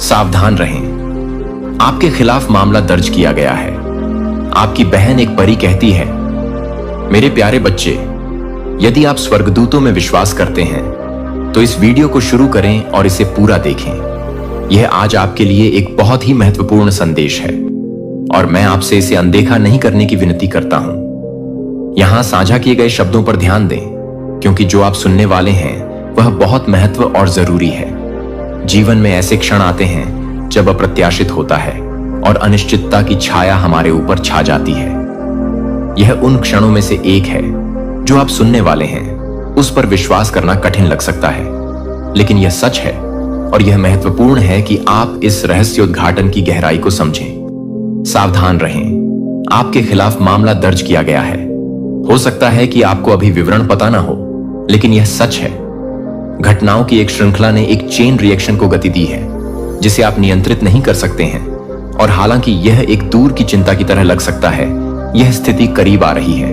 सावधान रहें, आपके खिलाफ मामला दर्ज किया गया है। आपकी बहन एक परी कहती है, मेरे प्यारे बच्चे, यदि आप स्वर्गदूतों में विश्वास करते हैं तो इस वीडियो को शुरू करें और इसे पूरा देखें। यह आज आपके लिए एक बहुत ही महत्वपूर्ण संदेश है और मैं आपसे इसे अनदेखा नहीं करने की विनती करता हूं। यहां साझा किए गए शब्दों पर ध्यान दें, क्योंकि जो आप सुनने वाले हैं वह बहुत महत्व और जरूरी है। जीवन में ऐसे क्षण आते हैं जब अप्रत्याशित होता है और अनिश्चितता की छाया हमारे ऊपर छा जाती है। यह उन क्षणों में से एक है जो आप सुनने वाले हैं। उस पर विश्वास करना कठिन लग सकता है, लेकिन यह सच है और यह महत्वपूर्ण है कि आप इस रहस्योद्घाटन की गहराई को समझें। सावधान रहें, आपके खिलाफ मामला दर्ज किया गया है। हो सकता है कि आपको अभी विवरण पता ना हो, लेकिन यह सच है। घटनाओं की एक श्रृंखला ने एक चेन रिएक्शन को गति दी है जिसे आप नियंत्रित नहीं कर सकते हैं। और हालांकि यह एक दूर की चिंता की तरह लग सकता है, यह स्थिति करीब आ रही है।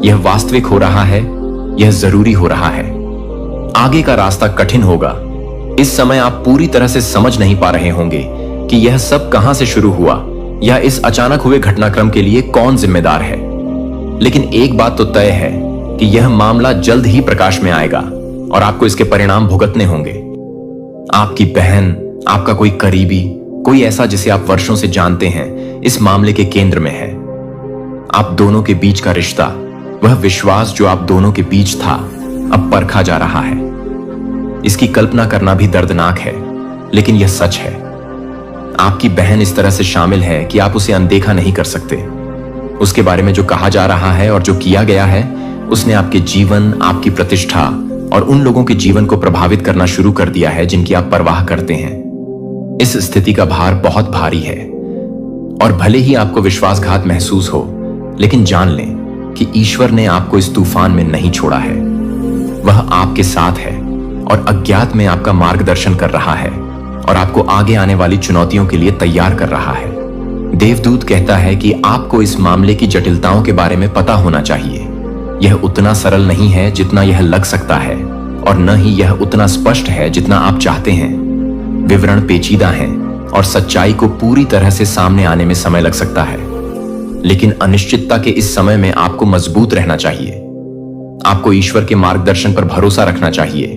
यह वास्तविक हो रहा है, यह जरूरी हो रहा है। आगे का रास्ता कठिन होगा। इस समय आप पूरी तरह से समझ नहीं पा रहे होंगे कि यह सब कहां से शुरू हुआ या इस अचानक हुए घटनाक्रम के लिए कौन जिम्मेदार है। लेकिन एक बात तो तय है कि यह मामला जल्द ही प्रकाश में आएगा और आपको इसके परिणाम भुगतने होंगे। आपकी बहन, आपका कोई करीबी, कोई ऐसा जिसे आप वर्षों से जानते हैं, इस मामले के केंद्र में है। आप दोनों के बीच का रिश्ता, वह विश्वास जो आप दोनों के बीच था, अब परखा जा रहा है। इसकी कल्पना करना भी दर्दनाक है, लेकिन यह सच है। आपकी बहन इस तरह से शामिल है कि आप उसे अनदेखा नहीं कर सकते। उसके बारे में जो कहा जा रहा है और जो किया गया है, उसने आपके जीवन, आपकी प्रतिष्ठा और उन लोगों के जीवन को प्रभावित करना शुरू कर दिया है जिनकी आप परवाह करते हैं। इस स्थिति का भार बहुत भारी है और भले ही आपको विश्वासघात महसूस हो, लेकिन जान लें कि ईश्वर ने आपको इस तूफान में नहीं छोड़ा है। वह आपके साथ है और अज्ञात में आपका मार्गदर्शन कर रहा है और आपको आगे आने वाली चुनौतियों के लिए तैयार कर रहा है। देवदूत कहता है कि आपको इस मामले की जटिलताओं के बारे में पता होना चाहिए। यह उतना सरल नहीं है जितना यह लग सकता है और न ही यह उतना स्पष्ट है जितना आप चाहते हैं। विवरण पेचीदा हैं और सच्चाई को पूरी तरह से सामने आने में समय लग सकता है, लेकिन अनिश्चितता के इस समय में आपको मजबूत रहना चाहिए। आपको ईश्वर के मार्गदर्शन पर भरोसा रखना चाहिए,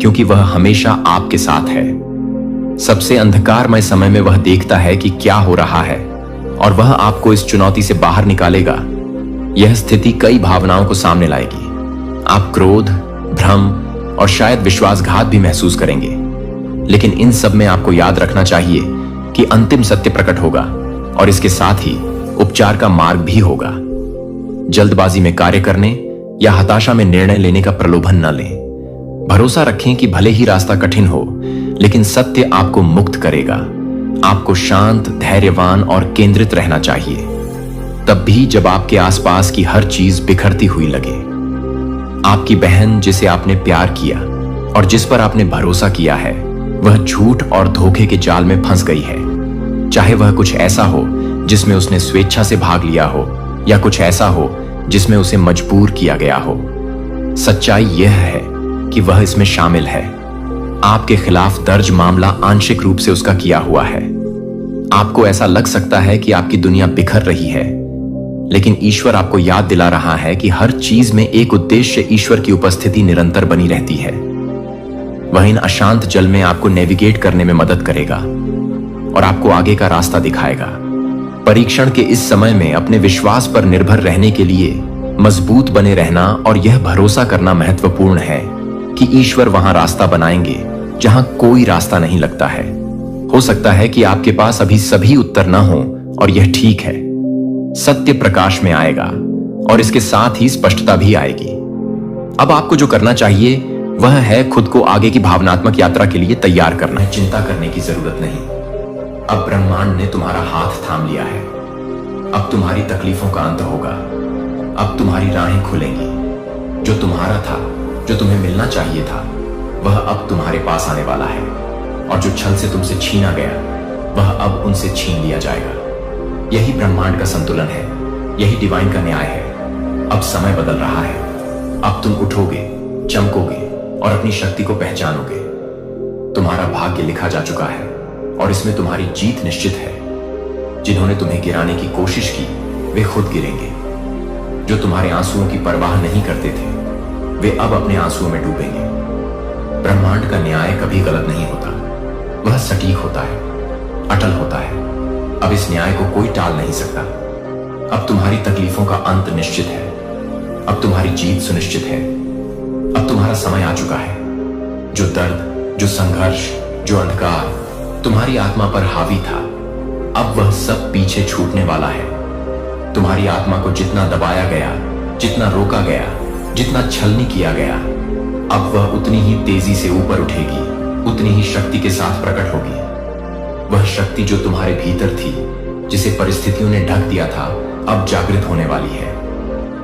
क्योंकि वह हमेशा आपके साथ है। सबसे अंधकारमय समय में वह देखता है कि क्या हो रहा है और वह आपको इस चुनौती से बाहर निकालेगा। यह स्थिति कई भावनाओं को सामने लाएगी। आप क्रोध, भ्रम और शायद विश्वासघात भी महसूस करेंगे, लेकिन इन सब में आपको याद रखना चाहिए कि अंतिम सत्य प्रकट होगा और इसके साथ ही उपचार का मार्ग भी होगा। जल्दबाजी में कार्य करने या हताशा में निर्णय लेने का प्रलोभन न लें। भरोसा रखें कि भले ही रास्ता कठिन हो, लेकिन सत्य आपको मुक्त करेगा। आपको शांत, धैर्यवान और केंद्रित रहना चाहिए, तब भी जब आपके आसपास की हर चीज बिखरती हुई लगे। आपकी बहन, जिसे आपने प्यार किया और जिस पर आपने भरोसा किया है, वह झूठ और धोखे के जाल में फंस गई है। चाहे वह कुछ ऐसा हो जिसमें उसने स्वेच्छा से भाग लिया हो या कुछ ऐसा हो जिसमें उसे मजबूर किया गया हो, सच्चाई यह है कि वह इसमें शामिल है। आपके खिलाफ दर्ज मामला आंशिक रूप से उसका किया हुआ है। आपको ऐसा लग सकता है कि आपकी दुनिया बिखर रही है, लेकिन ईश्वर आपको याद दिला रहा है कि हर चीज में एक उद्देश्य, ईश्वर की उपस्थिति निरंतर बनी रहती है। वह इन अशांत जल में आपको नेविगेट करने में मदद करेगा और आपको आगे का रास्ता दिखाएगा। परीक्षण के इस समय में अपने विश्वास पर निर्भर रहने के लिए मजबूत बने रहना और यह भरोसा करना महत्वपूर्ण है कि ईश्वर वहां रास्ता बनाएंगे जहां कोई रास्ता नहीं लगता है। हो सकता है कि आपके पास अभी सभी उत्तर ना हो और यह ठीक है। सत्य प्रकाश में आएगा और इसके साथ ही स्पष्टता भी आएगी। अब आपको जो करना चाहिए वह है खुद को आगे की भावनात्मक यात्रा के लिए तैयार करना। चिंता करने की जरूरत नहीं। अब ब्रह्मांड ने तुम्हारा हाथ थाम लिया है। अब तुम्हारी तकलीफों का अंत होगा। अब तुम्हारी राहें खुलेंगी। जो तुम्हारा था, जो तुम्हें मिलना चाहिए था, वह अब तुम्हारे पास आने वाला है और जो छल से तुमसे छीना गया वह अब उनसे छीन लिया जाएगा। यही ब्रह्मांड का संतुलन है, यही डिवाइन का न्याय है। अब समय बदल रहा है। अब तुम उठोगे, चमकोगे और अपनी शक्ति को पहचानोगे। तुम्हारा भाग्य लिखा जा चुका है और इसमें तुम्हारी जीत निश्चित है। जिन्होंने तुम्हें गिराने की कोशिश की वे खुद गिरेंगे। जो तुम्हारे आंसुओं की परवाह नहीं करते थे वे अब अपने आंसुओं में डूबेंगे। ब्रह्मांड का न्याय कभी गलत नहीं होता, वह सटीक होता है, अटल होता है। अब इस न्याय को कोई टाल नहीं सकता। अब तुम्हारी तकलीफों का अंत निश्चित है, अब तुम्हारी जीत सुनिश्चित है। अब तुम्हारा समय आ चुका है। जो दर्द, जो संघर्ष, जो अंधकार तुम्हारी आत्मा पर हावी था, अब वह सब पीछे छूटने वाला है। तुम्हारी आत्मा को जितना दबाया गया, जितना रोका गया, जितना छलनी किया गया, अब वह उतनी ही तेजी से ऊपर उठेगी, उतनी ही शक्ति के साथ प्रकट होगी। वह शक्ति जो तुम्हारे भीतर थी, जिसे परिस्थितियों ने ढक दिया था, अब जागृत होने वाली है।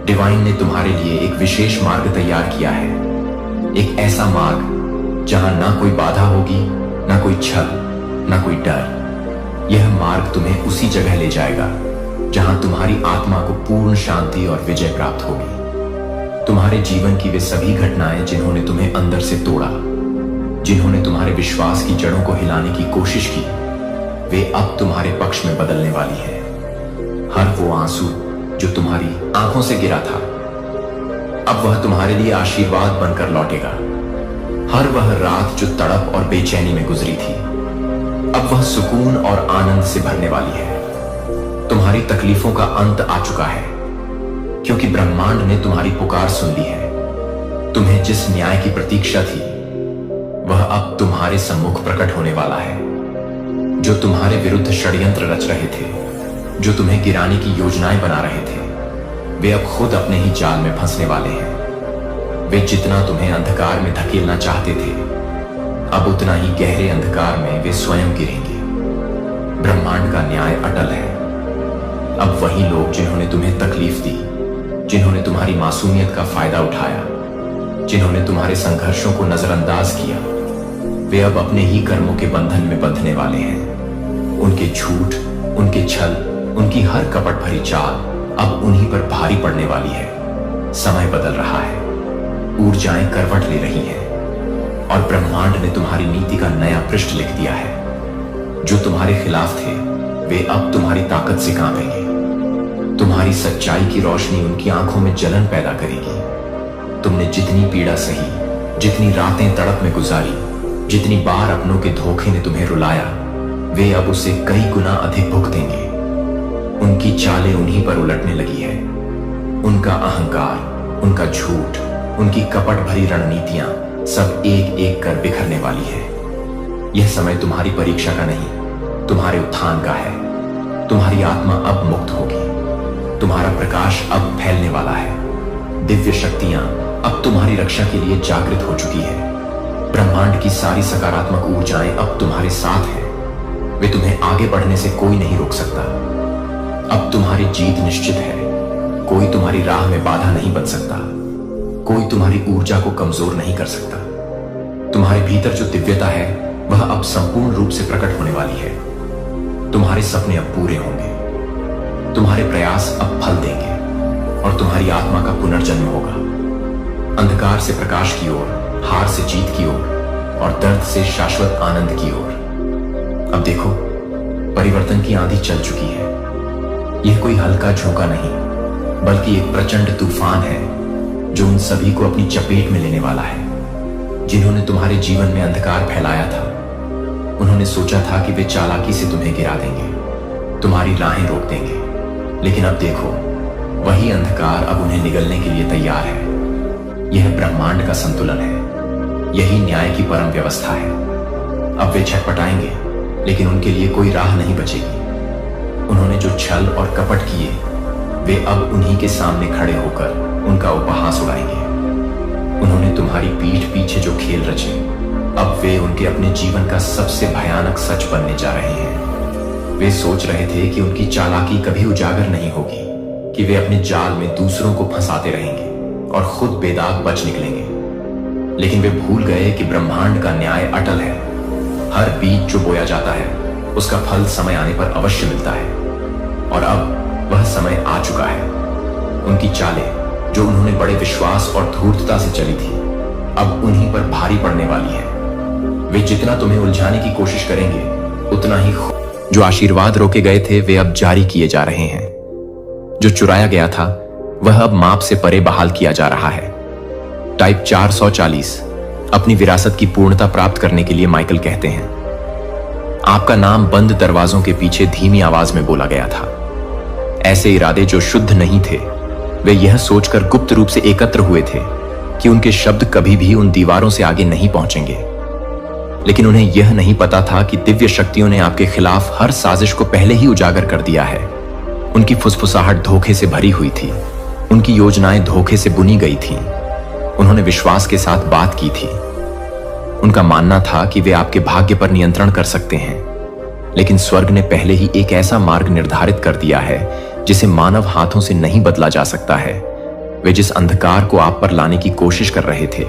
डिवाइन ने तुम्हारे लिए एक विशेष मार्ग तैयार किया है, एक ऐसा मार्ग जहां ना कोई बाधा होगी, ना कोई छल, ना कोई डर। यह मार्ग तुम्हें उसी जगह ले जाएगा जहां तुम्हारी आत्मा को पूर्ण शांति और विजय प्राप्त होगी। तुम्हारे जीवन की वे सभी घटनाएं जिन्होंने तुम्हें अंदर से तोड़ा, जिन्होंने तुम्हारे विश्वास की जड़ों को हिलाने की कोशिश की, वे अब तुम्हारे पक्ष में बदलने वाली है। हर वो आंसू जो तुम्हारी आंखों से गिरा था, अब वह तुम्हारे लिए आशीर्वाद बनकर लौटेगा। हर वह रात जो तड़प और बेचैनी में गुजरी थी, अब वह सुकून और आनंद से भरने वाली है। तुम्हारी तकलीफों का अंत आ चुका है, क्योंकि ब्रह्मांड ने तुम्हारी पुकार सुन ली है। तुम्हें जिस न्याय की प्रतीक्षा थी, वह अब तुम्हारे सम्मुख प्रकट होने वाला है। जो तुम्हारे विरुद्ध षड्यंत्र रच रहे थे, जो तुम्हें गिराने की योजनाएं बना रहे थे, वे अब खुद अपने ही जाल में फंसने वाले हैं। वे जितना तुम्हें अंधकार में धकेलना चाहते थे, अब उतना ही गहरे अंधकार में वे स्वयं गिरेंगे। ब्रह्मांड का न्याय अटल है। अब वही लोग जिन्होंने तुम्हें तकलीफ दी, जिन्होंने तुम्हारी मासूमियत का फायदा उठाया, जिन्होंने तुम्हारे संघर्षों को नजरअंदाज किया, वे अब अपने ही कर्मों के बंधन में बंधने वाले हैं। उनके झूठ, उनके छल, उनकी हर कपट भरी चाल अब उन्हीं पर भारी पड़ने वाली है। समय बदल रहा है, ऊर्जाएं करवट ले रही हैं और ब्रह्मांड ने तुम्हारी नीति का नया पृष्ठ लिख दिया है। जो तुम्हारे खिलाफ थे वे अब तुम्हारी ताकत से कांपेंगे। तुम्हारी सच्चाई की रोशनी उनकी आंखों में जलन पैदा करेगी। तुमने जितनी पीड़ा सही, जितनी रातें तड़प में गुजारी, जितनी बार अपनों के धोखे ने तुम्हें रुलाया, वे अब उसे कई गुना अधिक भुगतेंगे। उनकी चालें उन्हीं पर उलटने लगी है। उनका अहंकार, उनका झूठ, उनकी कपट भरी रणनीतियां सब एक एक कर बिखरने वाली है। यह समय तुम्हारी परीक्षा का नहीं, तुम्हारे उत्थान का है। तुम्हारी आत्मा अब मुक्त होगी। तुम्हारा प्रकाश अब फैलने वाला है। दिव्य शक्तियां अब तुम्हारी रक्षा के लिए जागृत हो चुकी है। ब्रह्मांड की सारी सकारात्मक ऊर्जाएं अब तुम्हारे साथ हैं। वे तुम्हें आगे बढ़ने से कोई नहीं रोक सकता। अब तुम्हारी जीत निश्चित है। कोई तुम्हारी राह में बाधा नहीं बन सकता। कोई तुम्हारी ऊर्जा को कमजोर नहीं कर सकता। तुम्हारे भीतर जो दिव्यता है वह अब संपूर्ण रूप से प्रकट होने वाली है। तुम्हारे सपने अब पूरे होंगे। तुम्हारे प्रयास अब फल देंगे और तुम्हारी आत्मा का पुनर्जन्म होगा। अंधकार से प्रकाश की ओर, हार से जीत की ओर और दर्द से शाश्वत आनंद की ओर। अब देखो, परिवर्तन की आंधी चल चुकी है। यह कोई हल्का झोंका नहीं, बल्कि एक प्रचंड तूफान है जो उन सभी को अपनी चपेट में लेने वाला है जिन्होंने तुम्हारे जीवन में अंधकार फैलाया था। उन्होंने सोचा था कि वे चालाकी से तुम्हें गिरा देंगे, तुम्हारी राहें रोक देंगे, लेकिन अब देखो, वही अंधकार अब उन्हें निगलने के लिए तैयार है। यह ब्रह्मांड का संतुलन है। यही न्याय की परम व्यवस्था है। अब वे छटपटाएंगे, लेकिन उनके लिए कोई राह नहीं बचेगी। उन्होंने जो छल और कपट किए, वे अब उन्हीं के सामने खड़े होकर उनका उपहास उड़ाएंगे। उन्होंने तुम्हारी पीठ पीछे जो खेल रचे, अब वे उनके अपने जीवन का सबसे भयानक सच बनने जा रहे हैं। वे सोच रहे थे कि उनकी चालाकी कभी उजागर नहीं होगी, कि वे अपने जाल में दूसरों को फंसाते रहेंगे और खुद बेदाग बच निकलेंगे। लेकिन वे भूल गए कि ब्रह्मांड का न्याय अटल है। हर बीज जो बोया जाता है उसका फल समय आने पर अवश्य मिलता है। और अब वह समय आ चुका है। उनकी चालें जो उन्होंने बड़े विश्वास और धूर्तता से चली थी, अब उन्हीं पर भारी पड़ने वाली है। वे जितना तुम्हें उलझाने की कोशिश करेंगे, उतना ही जो आशीर्वाद रोके गए थे वे अब जारी किए जा रहे हैं। जो चुराया गया था वह अब माप से परे बहाल किया जा रहा है। टाइप 440 अपनी विरासत की पूर्णता प्राप्त करने के लिए माइकल कहते हैं, आपका नाम बंद दरवाजों के पीछे धीमी आवाज में बोला गया था। ऐसे इरादे जो शुद्ध नहीं थे वे यह सोचकर गुप्त रूप से एकत्र हुए थे कि उनके शब्द कभी भी उन दीवारों से आगे नहीं पहुंचेंगे। लेकिन उन्हें यह नहीं पता था कि दिव्य शक्तियों ने आपके खिलाफ हर साजिश को पहले ही उजागर कर दिया है। उनकी फुसफुसाहट धोखे से भरी हुई थी, उनकी योजनाएं धोखे से बुनी गई थीं। उन्होंने विश्वास के साथ बात की थी। उनका मानना था कि वे आपके भाग्य पर नियंत्रण कर सकते हैं, लेकिन स्वर्ग ने पहले ही एक ऐसा मार्ग निर्धारित कर दिया है जिसे मानव हाथों से नहीं बदला जा सकता है। वे जिस अंधकार को आप पर लाने की कोशिश कर रहे थे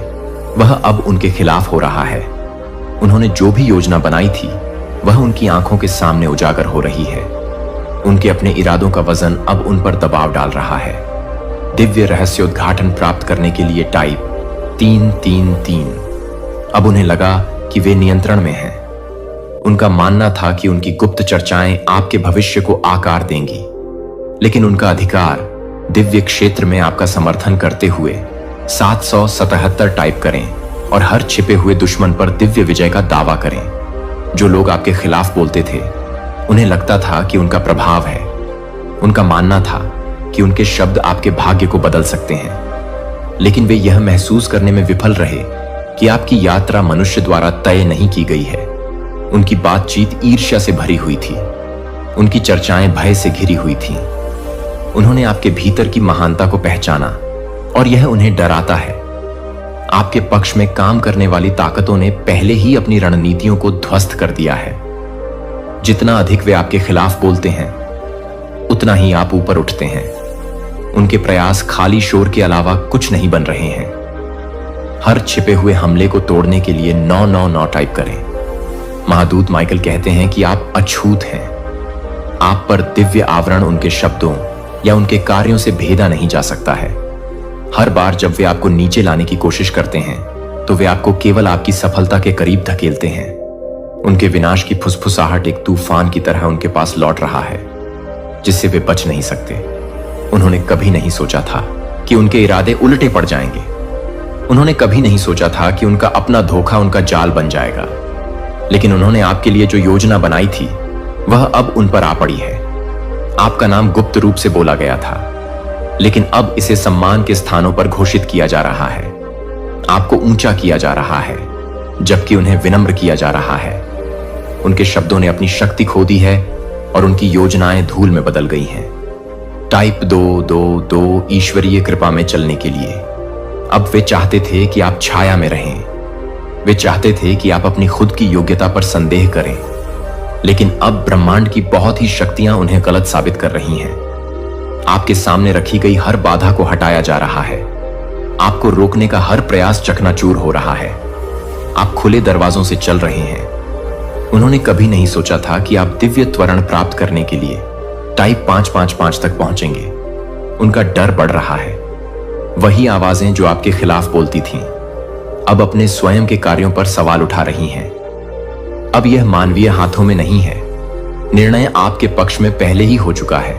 वह अब उनके खिलाफ हो रहा है। उन्होंने जो भी योजना बनाई थी वह उनकी आंखों के सामने उजागर हो रही है। उनके अपने इरादों का वजन अब उन पर दबाव डाल रहा है। दिव्य रहस्योद्घाटन प्राप्त करने के लिए टाइप 333 अब उन्हें लगा कि वे नियंत्रण में हैं। उनका मानना था कि उनकी गुप्त चर्चाएं आपके भविष्य को आकार देंगी, लेकिन उनका अधिकार दिव्य क्षेत्र में आपका समर्थन करते हुए 777 टाइप करें और हर छिपे हुए दुश्मन पर दिव्य विजय का दावा करें। जो लोग आपके खिलाफ बोलते थे उन्हें लगता था कि उनका प्रभाव है। उनका मानना था कि उनके शब्द आपके भाग्य को बदल सकते हैं, लेकिन वे यह महसूस करने में विफल रहे कि आपकी यात्रा मनुष्य द्वारा तय नहीं की गई है। उनकी बातचीत ईर्ष्या से भरी हुई थी, उनकी चर्चाएं भय से घिरी हुई थीं। उन्होंने आपके भीतर की महानता को पहचाना और यह उन्हें डराता है। आपके पक्ष में काम करने वाली ताकतों ने पहले ही अपनी रणनीतियों को ध्वस्त कर दिया है। जितना अधिक वे आपके खिलाफ बोलते हैं उतना ही आप ऊपर उठते हैं। उनके प्रयास खाली शोर के अलावा कुछ नहीं बन रहे हैं। हर छिपे हुए हमले को तोड़ने के लिए 999 टाइप करें। महादूत माइकल कहते हैं कि आप अछूत हैं। आप पर दिव्य आवरण उनके शब्दों या उनके कार्यों से भेदा नहीं जा सकता है। हर बार जब वे आपको नीचे लाने की कोशिश करते हैं तो वे आपको केवल आपकी सफलता के करीब धकेलते हैं। उनके विनाश की फुसफुसाहट एक तूफान की तरह उनके पास लौट रहा है, जिससे वे बच नहीं सकते। उन्होंने कभी नहीं सोचा था कि उनके इरादे उल्टे पड़ जाएंगे। उन्होंने कभी नहीं सोचा था कि उनका अपना धोखा उनका जाल बन जाएगा। लेकिन उन्होंने आपके लिए जो योजना बनाई थी वह अब उन पर आ पड़ी है। आपका नाम गुप्त रूप से बोला गया था, लेकिन अब इसे सम्मान के स्थानों पर घोषित किया जा रहा है। आपको ऊंचा किया जा रहा है, जबकि उन्हें विनम्र किया जा रहा है। उनके शब्दों ने अपनी शक्ति खो दी है और उनकी योजनाएं धूल में बदल गई हैं। टाइप 222 ईश्वरीय कृपा में चलने के लिए अब वे चाहते थे कि आप छाया में रहें। वे चाहते थे कि आप अपनी खुद की योग्यता पर संदेह करें, लेकिन अब ब्रह्मांड की बहुत ही शक्तियां उन्हें गलत साबित कर रही हैं। आपके सामने रखी गई हर बाधा को हटाया जा रहा है। आपको रोकने का हर प्रयास चकनाचूर हो रहा है। आप खुले दरवाजों से चल रहे हैं। उन्होंने कभी नहीं सोचा था कि आप दिव्य त्वरण प्राप्त करने के लिए टाइप 555 तक पहुंचेंगे। उनका डर बढ़ रहा है। वही आवाजें जो आपके खिलाफ बोलती थीं अब अपने स्वयं के कार्यों पर सवाल उठा रही हैं। अब यह मानवीय हाथों में नहीं है। निर्णय आपके पक्ष में पहले ही हो चुका है।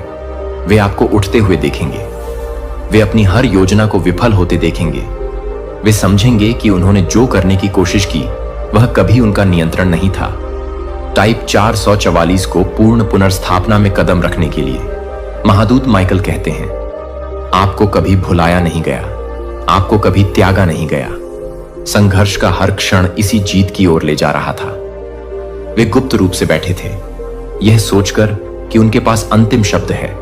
वे आपको उठते हुए देखेंगे। वे अपनी हर योजना को विफल होते देखेंगे। वे समझेंगे कि उन्होंने जो करने की कोशिश की वह कभी उनका नियंत्रण नहीं था। टाइप 444 को पूर्ण पुनर्स्थापना में कदम रखने के लिए महादूत माइकल कहते हैं, आपको कभी भुलाया नहीं गया, आपको कभी त्यागा नहीं गया। संघर्ष का हर क्षण इसी जीत की ओर ले जा रहा था। वे गुप्त रूप से बैठे थे, यह सोचकर कि उनके पास अंतिम शब्द है,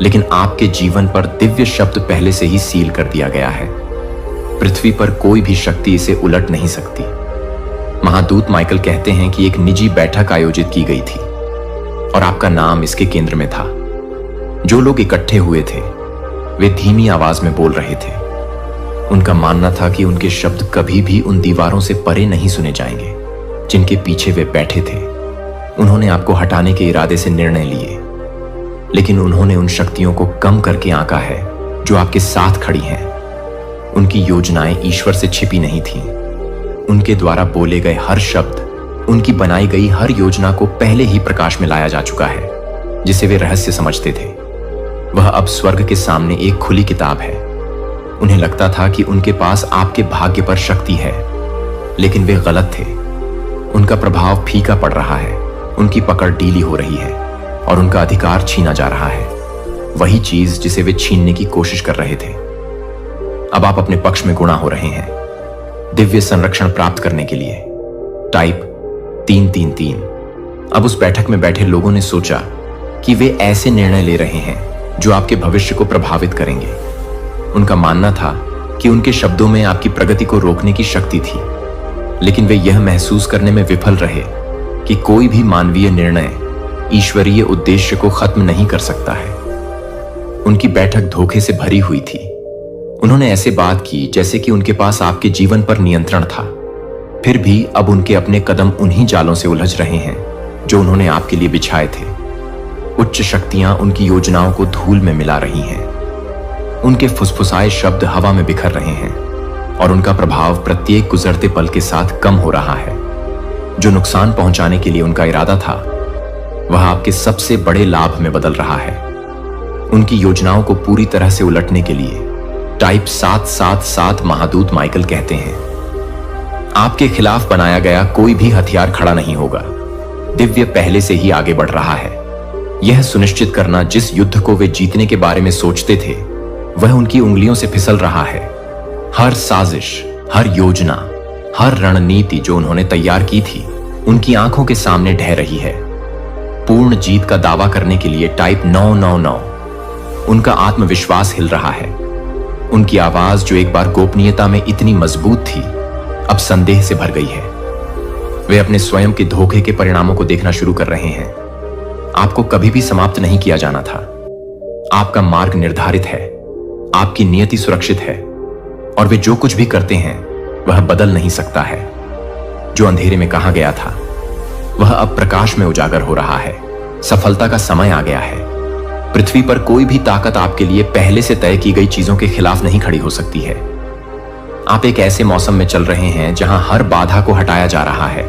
लेकिन आपके जीवन पर दिव्य शब्द पहले से ही सील कर दिया गया है। पृथ्वी पर कोई भी शक्ति इसे उलट नहीं सकती। महादूत माइकल कहते हैं कि एक निजी बैठक आयोजित की गई थी और आपका नाम इसके केंद्र में था। जो लोग इकट्ठे हुए थे वे धीमी आवाज में बोल रहे थे। उनका मानना था कि उनके शब्द कभी भी उन दीवारों से परे नहीं सुने जाएंगे जिनके पीछे वे बैठे थे। उन्होंने आपको हटाने के इरादे से निर्णय लिए, लेकिन उन्होंने उन शक्तियों को कम करके आंका है जो आपके साथ खड़ी हैं। उनकी योजनाएं ईश्वर से छिपी नहीं थीं। उनके द्वारा बोले गए हर शब्द उनकी बनाई गई हर योजना को पहले ही प्रकाश में लाया जा चुका है, जिसे वे रहस्य समझते थे। वह अब स्वर्ग के सामने एक खुली किताब है। उन्हें लगता था कि उनके पास आपके भाग्य पर शक्ति है, लेकिन वे गलत थे। उनका प्रभाव फीका पड़ रहा है, उनकी पकड़ ढीली हो रही है और उनका अधिकार छीना जा रहा है, वही चीज जिसे वे छीनने की कोशिश कर रहे थे। अब आप अपने पक्ष में गुणा हो रहे हैं, दिव्य संरक्षण प्राप्त करने के लिए। टाइप 333। अब उस बैठक में बैठे लोगों ने सोचा कि वे ऐसे निर्णय ले रहे हैं जो आपके भविष्य को प्रभावित करेंगे। उनका मानना था कि उनके शब्दों में आपकी प्रगति को रोकने की शक्ति थी, लेकिन वे यह महसूस करने में विफल रहे कि कोई भी मानवीय निर्णय ईश्वरीय उद्देश्य को खत्म नहीं कर सकता है। उनकी बैठक धोखे से भरी हुई थी। उन्होंने ऐसे बात की जैसे कि उनके पास आपके जीवन पर नियंत्रण था। फिर भी अब उनके अपने कदम उन्हीं जालों से उलझ रहे हैं जो उन्होंने आपके लिए बिछाए थे। उच्च शक्तियां उनकी योजनाओं को धूल में मिला रही हैं। उनके फुसफुसाए शब्द हवा में बिखर रहे हैं और उनका प्रभाव प्रत्येक गुजरते पल के साथ कम हो रहा है। जो नुकसान पहुंचाने के लिए उनका इरादा था, वह आपके सबसे बड़े लाभ में बदल रहा है। उनकी योजनाओं को पूरी तरह से उलटने के लिए टाइप 777 महादूत माइकल कहते हैं, आपके खिलाफ बनाया गया कोई भी हथियार खड़ा नहीं होगा। दिव्य पहले से ही आगे बढ़ रहा है। यह सुनिश्चित करना जिस युद्ध को वे जीतने के बारे में सोचते थे, वह उनकी उंगलियों से फिसल रहा है। हर साजिश, हर योजना, हर रणनीति जो उन्होंने तैयार की थी, उनकी आंखों के सामने ढह रही है। पूर्ण जीत का दावा करने के लिए टाइप 999। उनका आत्मविश्वास हिल रहा है। उनकी आवाज जो एक बार गोपनीयता में इतनी मजबूत थी, अब संदेह से भर गई है। वे अपने स्वयं के धोखे के परिणामों को देखना शुरू कर रहे हैं। आपको कभी भी समाप्त नहीं किया जाना था। आपका मार्ग निर्धारित है, आपकी नियति सुरक्षित है और वे जो कुछ भी करते हैं वह बदल नहीं सकता है। जो अंधेरे में कहा गया था, वह अब प्रकाश में उजागर हो रहा है। सफलता का समय आ गया है। पृथ्वी पर कोई भी ताकत आपके लिए पहले से तय की गई चीजों के खिलाफ नहीं खड़ी हो सकती है। आप एक ऐसे मौसम में चल रहे हैं जहां हर बाधा को हटाया जा रहा है।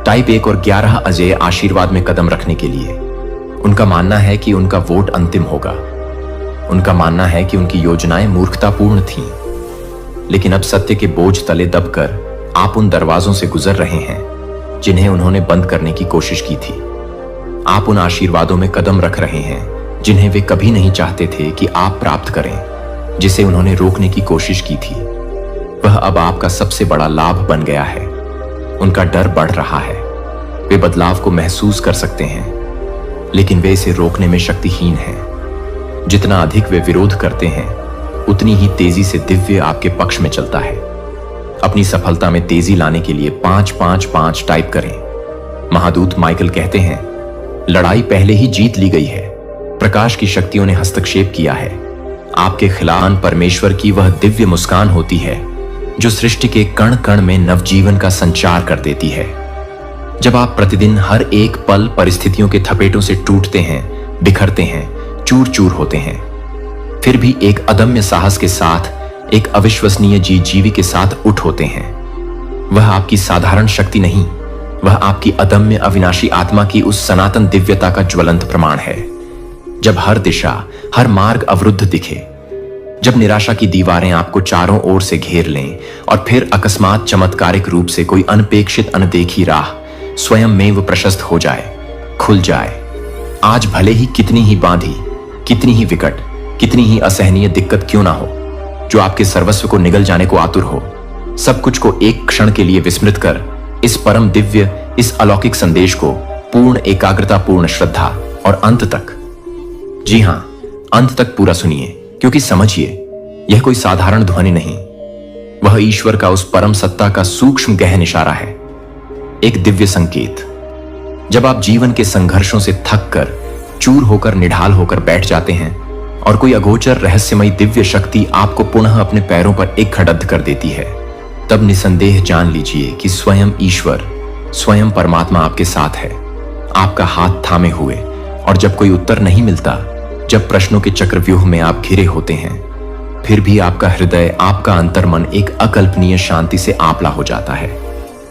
टाइप 1 और 11 अजय आशीर्वाद में कदम रखने के लिए। उनका मानना है कि उनका वोट अंतिम होगा। उनका मानना है कि उनकी योजनाएं मूर्खतापूर्ण थीं, लेकिन अब सत्य के बोझ तले दबकर आप उन दरवाजों से गुजर रहे हैं जिन्हें उन्होंने बंद करने की कोशिश की थी। आप उन आशीर्वादों में कदम रख रहे हैं जिन्हें वे कभी नहीं चाहते थे कि आप प्राप्त करें, जिसे उन्होंने रोकने की कोशिश की थी। वह अब आपका सबसे बड़ा लाभ बन गया है। उनका डर बढ़ रहा है। वे बदलाव को महसूस कर सकते हैं, लेकिन वे इसे रोकने में शक्तिहीन हैं। जितना अधिक वे विरोध करते हैं, उतनी ही तेजी से दिव्य आपके पक्ष में चलता है। अपनी सफलता में तेजी लाने के लिए 555 टाइप करें। महादूत माइकल कहते हैं, लड़ाई पहले ही जीत ली गई है। प्रकाश की शक्तियों ने हस्तक्षेप किया है। आपके खिलाफ परमेश्वर की वह दिव्य मुस्कान होती है जो सृष्टि के कण कण में नवजीवन का संचार कर देती है। जब आप प्रतिदिन हर एक पल परिस्थितियों के थपेटों से टूटते हैं, बिखरते हैं, चूर चूर होते हैं, फिर भी एक अदम्य साहस के साथ, एक अविश्वसनीय जीवी के साथ उठ होते हैं। वह आपकी साधारण शक्ति नहीं, वह आपकी अदम्य अविनाशी आत्मा की उस सनातन दिव्यता का ज्वलंत प्रमाण है। जब हर दिशा, हर मार्ग अवरुद्ध दिखे, जब निराशा की दीवारें आपको चारों ओर से घेर लें और फिर अकस्मात चमत्कारिक रूप से कोई अनपेक्षित अनदेखी राह स्वयं में वो प्रशस्त हो जाए, खुल जाए। आज भले ही कितनी ही बांधी, कितनी ही विकट, कितनी ही असहनीय दिक्कत क्यों ना हो, जो आपके सर्वस्व को निगल जाने को आतुर हो, सब कुछ को एक क्षण के लिए विस्मृत कर इस परम दिव्य, इस अलौकिक संदेश को पूर्ण एकाग्रता, पूर्ण श्रद्धा और अंत तक, जी हां, अंत तक पूरा सुनिए, क्योंकि समझिए, यह कोई साधारण ध्वनि नहीं, वह ईश्वर का उस परम सत्ता का सूक्ष्म गहन इशारा है, एक दिव्य संकेत। जब आप जीवन के संघर्षों से थक कर, चूर होकर, निढाल होकर बैठ जाते हैं और कोई अगोचर रहस्यमयी दिव्य शक्ति आपको पुनः अपने पैरों पर एक खड़द कर देती है, तब निसंदेह जान लीजिए कि स्वयं ईश्वर, स्वयं परमात्मा आपके साथ है, आपका हाथ थामे हुए। और जब कोई उत्तर नहीं मिलता, जब प्रश्नों के चक्रव्यूह में आप घिरे होते हैं, फिर भी आपका हृदय, आपका अंतर्मन एक अकल्पनीय शांति से आपला हो जाता है,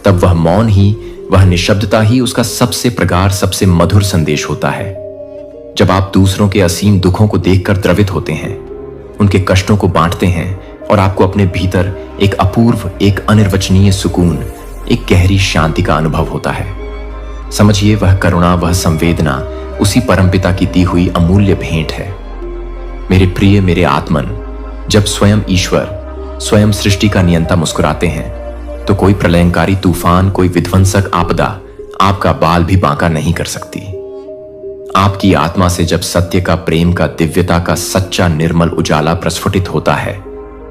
तब वह मौन ही वह निशब्दता ही उसका सबसे प्रगाढ़, सबसे मधुर संदेश होता है। जब आप दूसरों के असीम दुखों को देखकर द्रवित होते हैं, उनके कष्टों को बांटते हैं और आपको अपने भीतर एक अपूर्व, एक अनिर्वचनीय सुकून, एक गहरी शांति का अनुभव होता है। समझिए, वह करुणा, वह संवेदना उसी परमपिता की दी हुई अमूल्य भेंट है। मेरे प्रिय, मेरे आत्मन, जब स्वयं ईश्वर, स्वयं सृष्टि का नियंता मुस्कुराते हैं तो कोई प्रलयंकारी तूफान, कोई विध्वंसक आपदा आपका बाल भी बांका नहीं कर सकती। आपकी आत्मा से जब सत्य का, प्रेम का, दिव्यता का सच्चा निर्मल उजाला प्रस्फुटित होता है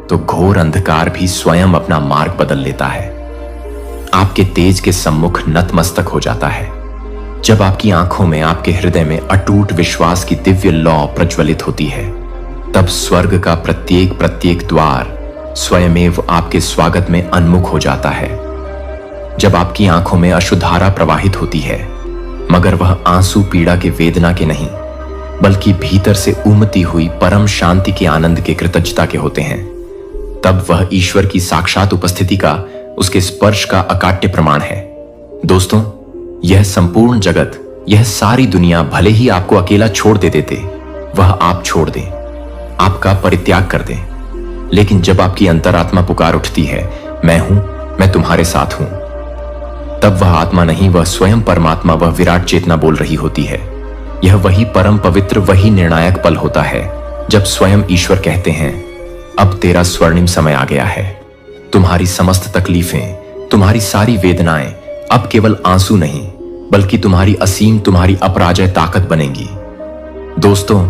तो घोर अंधकार भी स्वयं अपना मार्ग बदल लेता है, आपके तेज के सम्मुख नतमस्तक हो जाता है। जब आपकी आंखों में, आपके हृदय में अटूट विश्वास की दिव्य लौ प्रज्वलित होती है, तब स्वर्ग का प्रत्येक प्रत्येक द्वार स्वयमेव आपके स्वागत में उन्मुख हो जाता है। जब आपकी आंखों में अश्रुधारा प्रवाहित होती है, मगर वह आंसू पीड़ा के, वेदना के नहीं, बल्कि भीतर से उमती हुई परम शांति के, आनंद के, कृतज्ञता के होते हैं, तब वह ईश्वर की साक्षात उपस्थिति का, उसके स्पर्श का अकाट्य प्रमाण है। दोस्तों, यह संपूर्ण जगत, यह सारी दुनिया भले ही आपको अकेला छोड़ दे देते, वह आप छोड़ दें, आपका परित्याग कर दें, लेकिन जब आपकी अंतरात्मा पुकार उठती है, मैं हूं, मैं तुम्हारे साथ हूं, तब वह आत्मा नहीं, वह स्वयं परमात्मा, वह विराट चेतना बोल रही होती है। यह वही परम पवित्र, वही निर्णायक पल होता है जब स्वयं ईश्वर कहते हैं, अब तेरा स्वर्णिम समय आ गया है। तुम्हारी समस्त तकलीफें, तुम्हारी सारी वेदनाएं अब केवल आंसू नहीं, बल्कि तुम्हारी असीम, तुम्हारी अपराजय ताकत बनेंगी। दोस्तों,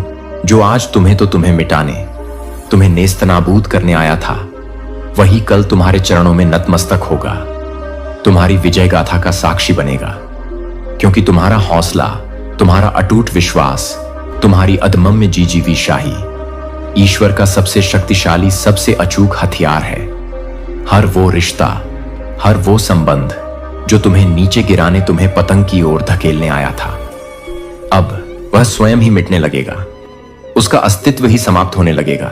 जो आज तुम्हें तो तुम्हें मिटाने, तुम्हें नेस्तनाबूद करने आया था, वही कल तुम्हारे चरणों में नतमस्तक होगा, तुम्हारी विजय गाथा का साक्षी बनेगा, क्योंकि तुम्हारा हौसला, तुम्हारा अटूट विश्वास, तुम्हारी अदम्य जीजीवी शाही ईश्वर का सबसे शक्तिशाली, सबसे अचूक हथियार है। हर वो रिश्ता, हर वो संबंध जो तुम्हें नीचे गिराने, तुम्हें पतंग की ओर धकेलने आया था, अब वह स्वयं ही मिटने लगेगा, उसका अस्तित्व ही समाप्त होने लगेगा।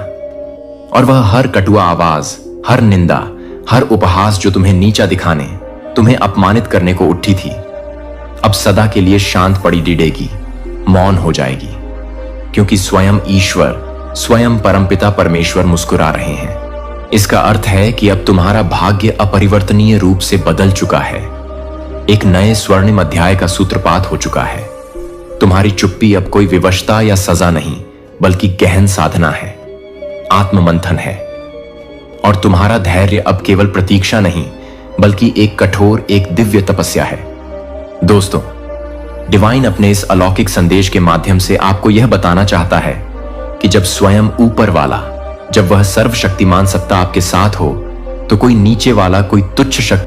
और वह हर कटुआ आवाज, हर निंदा, हर उपहास जो तुम्हें नीचा दिखाने, तुम्हें अपमानित करने को उठी थी, अब सदा के लिए शांत पड़ी डिडेगी, मौन हो जाएगी, क्योंकि स्वयं ईश्वर, स्वयं परमपिता परमेश्वर मुस्कुरा रहे हैं। इसका अर्थ है कि अब तुम्हारा भाग्य अपरिवर्तनीय रूप से बदल चुका है, एक नए स्वर्णिम अध्याय का सूत्रपात हो चुका है। तुम्हारी चुप्पी अब कोई विवशता या सजा नहीं, बल्कि गहन साधना है, आत्ममंथन है। और तुम्हारा धैर्य अब केवल प्रतीक्षा नहीं, बल्कि एक कठोर, एक दिव्य तपस्या है। दोस्तों, डिवाइन अपने इस अलौकिक संदेश के माध्यम से आपको यह बताना चाहता है कि जब स्वयं ऊपर वाला, जब वह सर्वशक्तिमान सत्ता आपके साथ हो, तो कोई नीचे वाला, कोई तुच्छ शक्ति